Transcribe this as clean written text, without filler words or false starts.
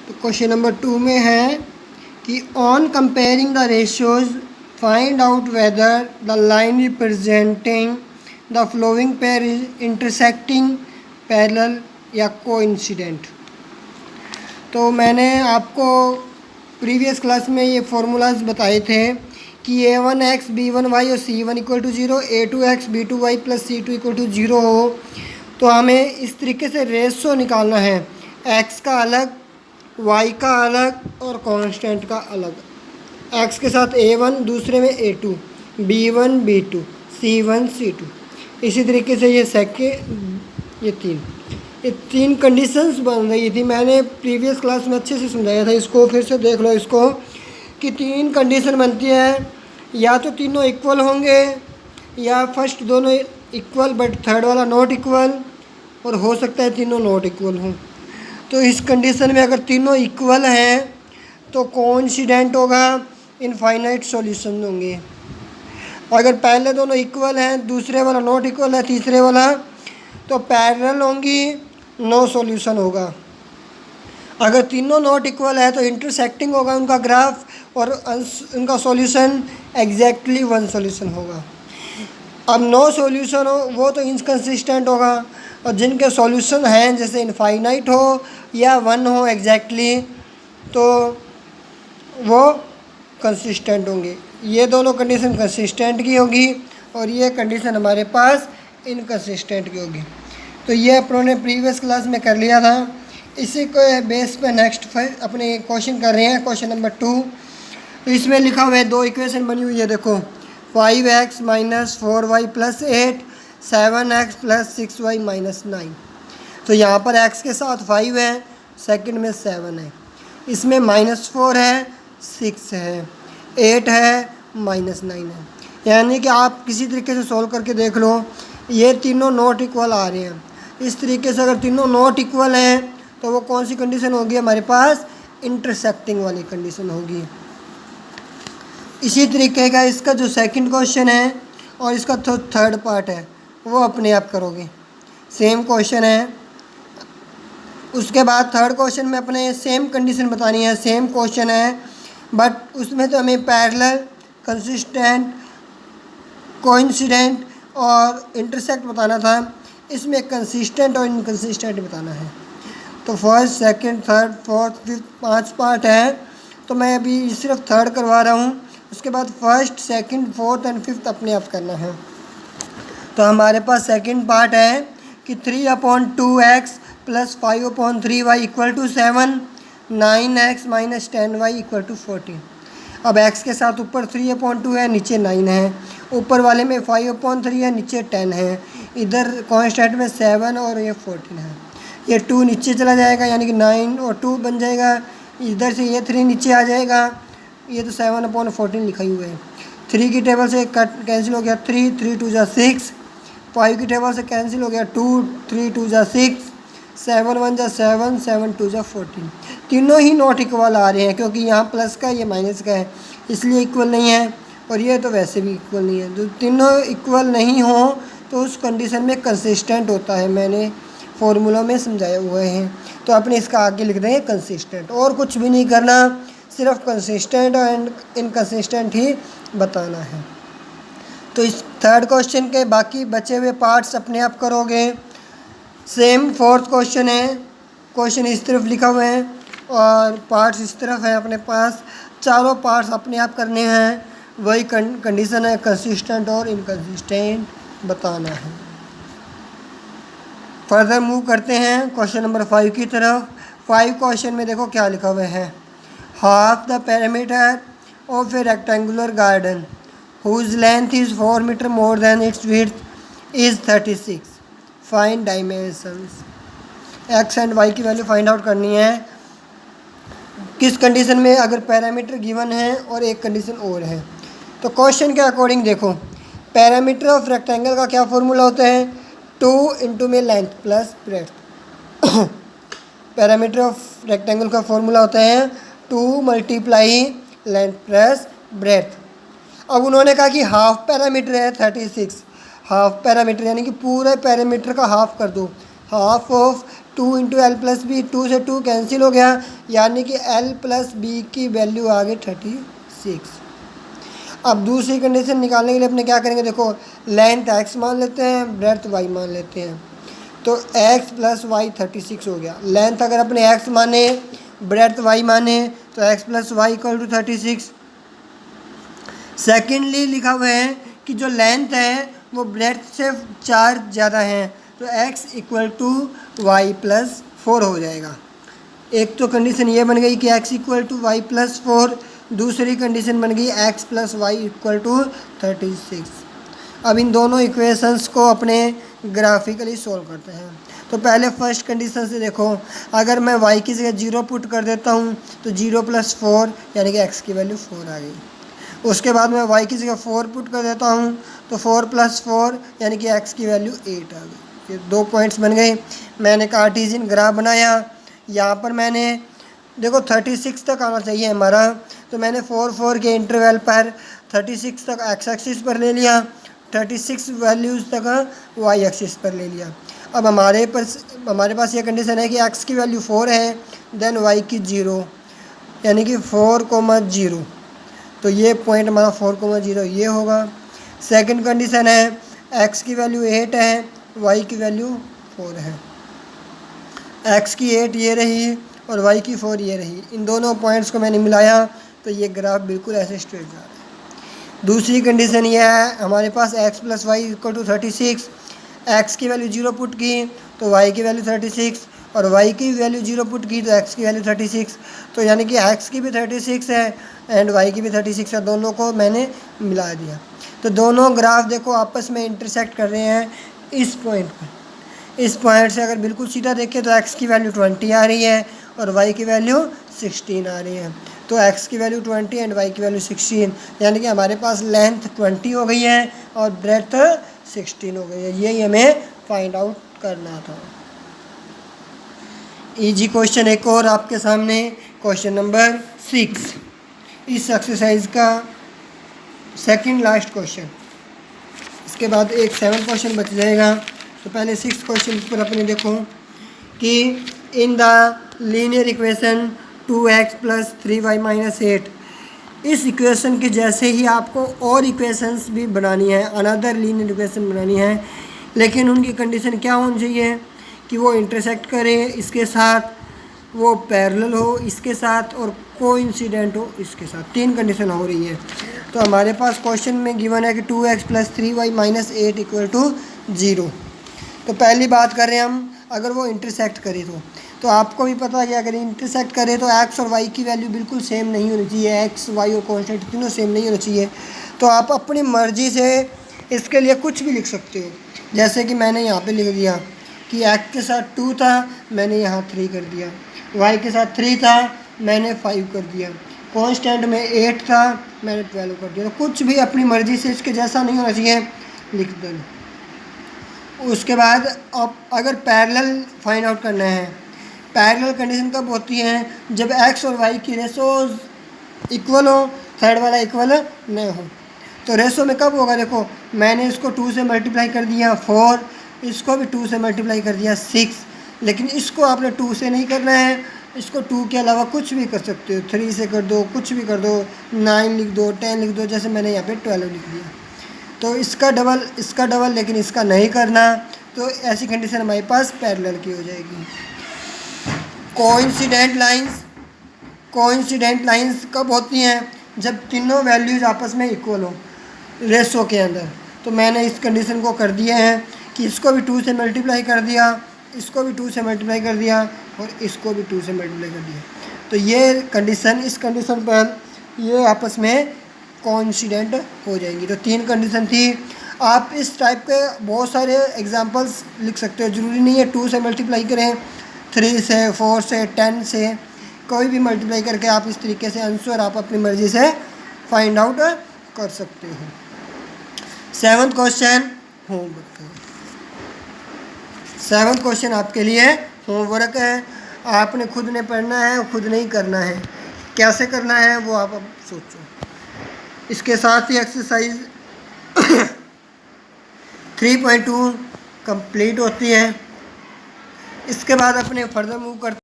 तो question number 2 में है कि on comparing the ratios find out whether the line representing the flowing pair is intersecting parallel या coincident. तो मैंने आपको प्रीवियस क्लास में ये फार्मूलाज बताए थे कि a1x b1y और c1 equal to 0, a2x b2y plus c2 equal to 0 हो तो हमें इस तरीके से रेशो निकालना है, x का अलग, y का अलग और कांस्टेंट का अलग। x के साथ a1, दूसरे में a2, b1 b2, c1 c2। इसी तरीके से ये तीन कंडीशंस बन रही थी। मैंने प्रीवियस क्लास में अच्छे से समझाया था, इसको फिर से देख लो इसको कि तीन कंडीशन बनती है, या तो तीनों इक्वल होंगे या फर्स्ट दोनों इक्वल बट थर्ड वाला नॉट इक्वल, और हो सकता है तीनों नॉट इक्वल हों। तो इस कंडीशन में अगर तीनों इक्वल हैं तो कोइंसिडेंट होगा, इनफाइनाइट सॉल्यूशन होंगे। अगर पहले दोनों इक्वल हैं, दूसरे वाला नॉट इक्वल है, तीसरे वाला, तो पैरेलल होंगी, नो सॉल्यूशन होगा। अगर तीनों नॉट इक्वल है तो इंटरसेक्टिंग होगा उनका ग्राफ, और उनका सॉल्यूशन एग्जैक्टली वन सॉल्यूशन होगा। अब नो सॉल्यूशन हो वो तो इनकंसिस्टेंट होगा, और जिनके सॉल्यूशन हैं जैसे इनफाइनाइट हो या वन हो एग्जैक्टली, तो वो कंसिस्टेंट होंगे। ये दोनों कंडीशन कंसिस्टेंट की होगी और ये कंडीशन हमारे पास इनकंसिस्टेंट की होगी। तो ये अपनों ने प्रीवियस क्लास में कर लिया था। इसी को बेस पे नेक्स्ट अपने क्वेश्चन कर रहे हैं, क्वेश्चन नंबर 2। तो इसमें लिखा हुआ है, दो इक्वेशन बनी हुई है, देखो 5x minus 4y plus 8, 7x plus 6y minus 9। तो यहाँ पर x के साथ 5 है, सेकंड में 7 है, इसमें -4 है, 6 है, 8 है, -9 है। यानी कि आप किसी तरीके से सॉल्व करके देख लो, ये तीनों नॉट इक्वल आ रहे हैं। इस तरीके से अगर तीनों नॉट इक्वल हैं तो वो कौन सी कंडीशन होगी हमारे पास? इंटरसेक्टिंग वाली कंडीशन होगी। इसी तरीके का इसका जो सेकंड क्वेश्चन है और इसका थर्ड पार्ट है वो अपने आप करोगे, सेम क्वेश्चन है। उसके बाद थर्ड क्वेश्चन में अपने सेम कंडीशन बतानी है, सेम क्वेश्चन है, बट उसमें तो हमें पैरेलल, कंसिस्टेंट, कोइंसिडेंट और इंटरसेक्ट बताना था। इसमें कंसिस्टेंट और इनकंसिस्टेंट बताना है। तो first, second, third, fourth, fifth 5 part है, तो मैं अभी सिर्फ थर्ड करवा रहा हूँ। उसके बाद first, second, fourth and fifth अपने आप करना है। तो हमारे पास सेकंड पार्ट है कि 3/2x plus 5/3y equal to 7, 9x minus 10y equal to 14। अब x के साथ ऊपर 3/2 है, नीचे 9 है, ऊपर वाले में 5/3 है, नीचे 10 है, इधर कांस्टेंट में 7 और ये 14 है। ये 2 नीचे चला जाएगा, यानी कि 9 और 2 बन जाएगा। इधर से ये 3 नीचे आ जाएगा, ये तो 7/14 लिखा ही हुआ है। 3 की टेबल से कट कैंसिल हो गया 3, 3 2 जा 6, 5 की टेबल से कैंसिल हो गया 2, 3 2 जा 6, 7 1 जा 7, 7 2 जा 14। तीनों ही नॉट इक्वल आ रहे हैं, क्योंकि यहाँ प्लस का ये माइनस का है, इसलिए इक्वल नहीं है, और ये तो वैसे भी इक्वल नहीं है। जो तीनों इक्वल नहीं हो तो उस कंडीशन में कंसिस्टेंट होता है, मैंने फॉर्मूला में समझाया हुआ है। तो आपने इसका आगे लिख देंगे कंसिस्टेंट, और कुछ भी नहीं करना, सिर्फ कंसिस्टेंट एंड इनकंसिस्टेंट ही बताना है। तो इस थर्ड क्वेश्चन के बाकी बचे हुए पार्ट्स अपने आप करोगे। सेम फोर्थ क्वेश्चन है, क्वेश्चन इस तरफ लिखा हुआ है और पार्ट्स इस तरफ है अपने पास। चारों पार्ट्स अपने आप करने हैं, वही कंडीशन है, कंसिस्टेंट और इनकंसिस्टेंट बताना है। फर्दर मूव करते हैं क्वेश्चन नंबर 5 की तरफ। 5 क्वेश्चन में देखो क्या लिखा हुआ है, half the perimeter of a rectangular garden whose length is 4 metre more than its width is 36, find dimensions. X and y की वैल्यू फाइंड आउट करनी है। किस कंडीशन में? अगर पैरामीटर गिवन है और एक कंडीशन और है। तो क्वेश्चन के अकॉर्डिंग देखो, पैरामीटर ऑफ रेक्टेंगल का क्या फॉर्मूला होता है? 2 इंटू में length plus breadth. Parameter of rectangle का फॉर्मूला होता है 2 मल्टीप्लाई लेंथ प्लस ब्रेड्थ। अब उन्होंने कहा कि हाफ पैरामीटर है 36, हाफ पैरामीटर यानी कि पूरे पैरामीटर का हाफ कर दो, half of 2 into l plus b, 2 से 2 कैंसिल हो गया, यानी कि एल प्लस बी की वैल्यू आ गई 36। अब दूसरी कंडीशन निकालने के लिए अपने क्या करेंगे, देखो लेंथ x मान लेते हैं, ब्रेड्थ y मान लेते हैं, तो x प्लस वाई 36 हो गया। लेंथ अगर अपने x माने, ब्रेड्थ y माने, तो x plus y equal to 36। Secondly लिखा हुआ है कि जो लेंथ है वो ब्रेड्थ से 4 ज़्यादा है, तो x equal to y plus 4 हो जाएगा। एक तो कंडीशन ये बन गई कि x equal to y plus 4, दूसरी कंडीशन बन गई x plus y equal to 36। अब इन दोनों इक्वेशंस को अपने ग्राफिकली सोल्व करते हैं। तो पहले फर्स्ट कंडीशन से देखो, अगर मैं y की जगह 0 पुट कर देता हूँ तो 0 प्लस 4 यानी कि x की वैल्यू 4 आ गई। उसके बाद मैं y की जगह 4 पुट कर देता हूँ तो 4 प्लस 4 यानी कि x की वैल्यू 8 आ गई। ये 2 पॉइंट्स बन गए। मैंने कार्टेशियन ग्राफ बनाया, यहाँ पर मैंने देखो 36 तक आना चाहिए हमारा, तो मैंने 4 4 के इंटरवल पर 36 तक x एक्सिस पर ले लिया, 36 वैल्यूज़ तक y एक्सिस पर ले लिया। अब हमारे पास ये कंडीशन है कि x की वैल्यू 4 है, देन y की 0 यानी कि 4,0, तो ये पॉइंट हमारा 4,0 ये होगा। सेकंड कंडीशन है x की वैल्यू 8 है, y की वैल्यू 4 है। x की 8 ये रही और y की 4 ये रही। इन दोनों पॉइंट्स को मैंने मिलाया तो ये ग्राफ बिल्कुल ऐसे स्ट्रेट जा रहा है। दूसरी कंडीशन ये है, हमारे पास x plus y equal to 36, x की वैल्यू 0 पुट की तो y की वैल्यू 36, और y की वैल्यू 0 पुट की तो x की वैल्यू 36, तो यानी कि x की भी 36 है एंड y की भी 36 है। दोनों को मैंने मिला दिया, तो दोनों ग्राफ देखो आपस में इंटरसेक्ट कर रहे हैं इस पॉइंट पर। इस पॉइंट से अगर बिल्कुल सीधा देखें तो x की वैल्यू 20 आ रही है और y की वैल्यू 16 आ रही है। तो x की वैल्यू 20 एंड y की वैल्यू 16, यानी कि हमारे पास लेंथ 20 हो गई है और ब्रेड्थ 16 हो गई है। यही हमें फाइंड आउट करना था। इजी क्वेश्चन एक और आपके सामने, क्वेश्चन नंबर 6, इस एक्सरसाइज का सेकंड लास्ट क्वेश्चन। इसके बाद एक 7 क्वेश्चन बच जाएगा। तो पहले 6 क्वेश्चन पर अपने देखो कि in the linear equation 2x plus 3y minus 8, इस इक्वेशन के जैसे ही आपको और इक्वेशंस भी बनानी है, अनदर लीनियर इक्वेशन बनानी है, लेकिन उनकी कंडीशन क्या होनी चाहिए कि वो इंटरसेक्ट करे इसके साथ, वो पैरेलल हो इसके साथ, और कोइंसिडेंट हो इसके साथ। 3 कंडीशन हो रही है। तो हमारे पास क्वेश्चन में गिवन है कि 2x plus 3y minus 8 equal to 0। तो पहली बात कर रहे हैं हम, अगर वो इंटरसेक्ट करे तो आपको भी पता है कि अगर इंटरसेक्ट करे तो x और y की वैल्यू बिल्कुल सेम नहीं होनी चाहिए, x y और कांस्टेंट तीनों सेम नहीं होना चाहिए। तो आप अपनी मर्ज़ी से इसके लिए कुछ भी लिख सकते हो, जैसे कि मैंने यहाँ पे लिख दिया कि x के साथ 2 था, मैंने यहाँ 3 कर दिया, y के साथ 3 था, मैंने 5 कर दिया, कांस्टेंट में 8 था, मैंने 12 कर दिया। तो कुछ भी अपनी मर्ज़ी से इसके जैसा नहीं होना चाहिए, लिख दो। उसके बाद अब अगर पैरेलल फाइंड आउट करना है, पैरेलल कंडीशन कब होती है, जब x और y की रेशोज इक्वल हो, थर्ड वाला इक्वल न हो। तो रेशो में कब होगा, देखो मैंने इसको 2 से मल्टीप्लाई कर दिया 4, इसको भी 2 से मल्टीप्लाई कर दिया 6, लेकिन इसको आपने 2 से नहीं करना है, इसको 2 के अलावा कुछ भी कर सकते हो, 3 से कर दो, कुछ भी कर दो, 9 लिख दो, 10 लिख दो, जैसे मैंने यहाँ पे 12 लिख दिया। तो इसका डबल लेकिन इसका नहीं करना, तो ऐसी कंडीशन हमारे पास पैरेलल की हो जाएगी। कोइंसिडेंट लाइंस कब होती हैं, जब तीनों वैल्यूज़ आपस में इक्वल हो रेशो के अंदर। तो मैंने इस कंडीशन को कर दिया है कि इसको भी 2 से मल्टीप्लाई कर दिया, इसको भी 2 से मल्टीप्लाई कर दिया और इसको भी 2 से मल्टीप्लाई कर दिया। तो ये कंडीशन, इस कंडीशन पर ये आपस में कोइंसिडेंट हो जाएंगी। तो 3 कंडीशन थी। आप इस टाइप के बहुत सारे एग्जांपल्स लिख सकते हो, ज़रूरी नहीं है 2 से मल्टीप्लाई करें, 3 से, 4 से, 10 से, कोई भी मल्टीप्लाई करके आप इस तरीके से आंसर आप अपनी मर्ज़ी से फाइंड आउट कर सकते हो। 7th question homework. 7th question आपके लिए होमवर्क है, आपने खुद ने पढ़ना है, खुद नहीं करना है। कैसे करना है वो आप अब सोचो। इसके साथ ही एक्सरसाइज 3.2 कंप्लीट होती है। इसके बाद अपने फर्दर मूव करते